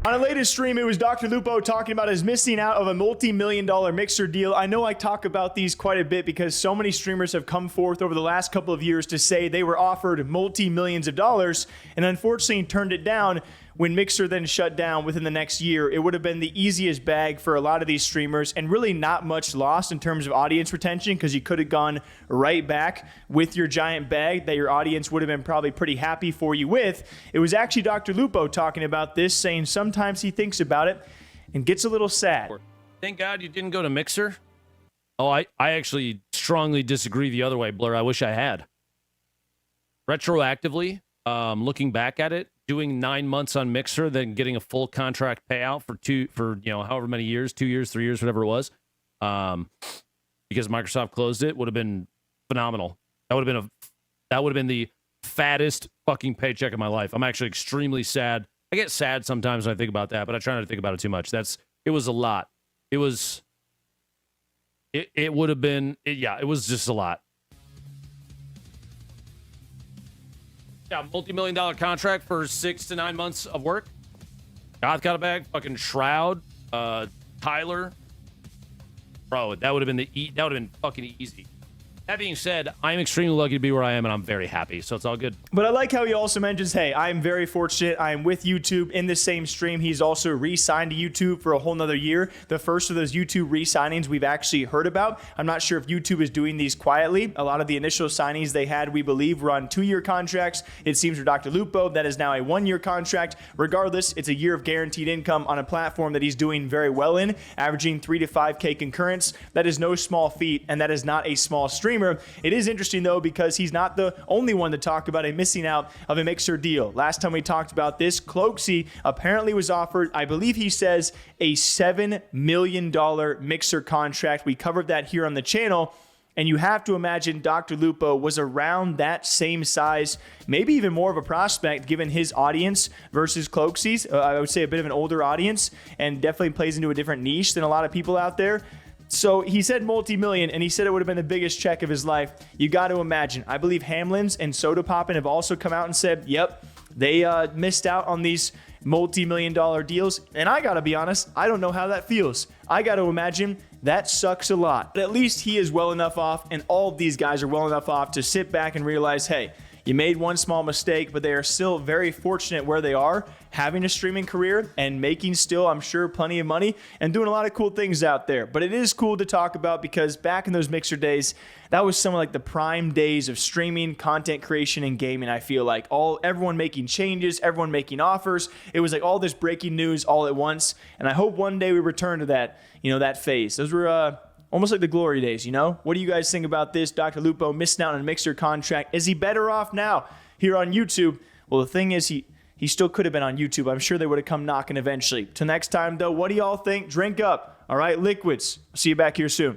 On a latest stream, it was DrLupo talking about his missing out of a multi-million-dollar mixer deal. I know I talk about these quite a bit because so many streamers have come forth over the last couple of years to say they were offered multi-millions of dollars and unfortunately turned it down. When Mixer then shut down within the next year, it would have been the easiest bag for a lot of these streamers and really not much lost in terms of audience retention because you could have gone right back with your giant bag that your audience would have been probably pretty happy for you with. It was actually DrLupo talking about this, saying sometimes he thinks about it and gets a little sad. Thank God you didn't go to Mixer. Oh, I actually strongly disagree the other way, Blur. I wish I had. Retroactively, looking back at it, doing 9 months on Mixer, then getting a full contract payout for however many years, 2 years, 3 years, whatever it was, because Microsoft closed it, would have been phenomenal. That would have been the fattest fucking paycheck of my life. I'm actually extremely sad. I get sad sometimes when I think about that, but I try not to think about it too much. It was a lot. It was just a lot. Yeah, multi-million-dollar contract for 6 to 9 months of work. Goth got a bag. Fucking Shroud, Tyler. Bro, that would have been fucking easy. That being said, I'm extremely lucky to be where I am, and I'm very happy, so it's all good. But I like how he also mentions, hey, I'm very fortunate. I'm with YouTube in the same stream. He's also re-signed to YouTube for a whole nother year. The first of those YouTube re-signings we've actually heard about. I'm not sure if YouTube is doing these quietly. A lot of the initial signings they had, we believe, were on 2-year contracts. It seems for DrLupo, that is now a 1-year contract. Regardless, it's a year of guaranteed income on a platform that he's doing very well in, averaging 3 to 5K concurrence. That is no small feat, and that is not a small stream. It is interesting, though, because he's not the only one to talk about a missing out of a Mixer deal. Last time we talked about this, Cloakzy apparently was offered, I believe he says, a $7 million Mixer contract. We covered that here on the channel. And you have to imagine DrLupo was around that same size, maybe even more of a prospect given his audience versus Cloakzy's. I would say a bit of an older audience and definitely plays into a different niche than a lot of people out there. So he said multi-million, and he said it would have been the biggest check of his life. You got to imagine. I believe Hamlinz and Sodapoppin have also come out and said, yep, they missed out on these multi-million-dollar deals. And I got to be honest, I don't know how that feels. I got to imagine that sucks a lot. But at least he is well enough off, and all of these guys are well enough off to sit back and realize, hey, you made one small mistake, but they are still very fortunate where they are, having a streaming career and making still, I'm sure, plenty of money and doing a lot of cool things out there. But it is cool to talk about because back in those Mixer days, that was some of like the prime days of streaming, content creation, and gaming. I feel like everyone making changes, everyone making offers. It was like all this breaking news all at once. And I hope one day we return to that, that phase. Those were almost like the glory days, What do you guys think about this? DrLupo missing out on a Mixer contract. Is he better off now here on YouTube? Well, the thing is, he still could have been on YouTube. I'm sure they would have come knocking eventually. Till next time, though, what do y'all think? Drink up. All right, liquids. See you back here soon.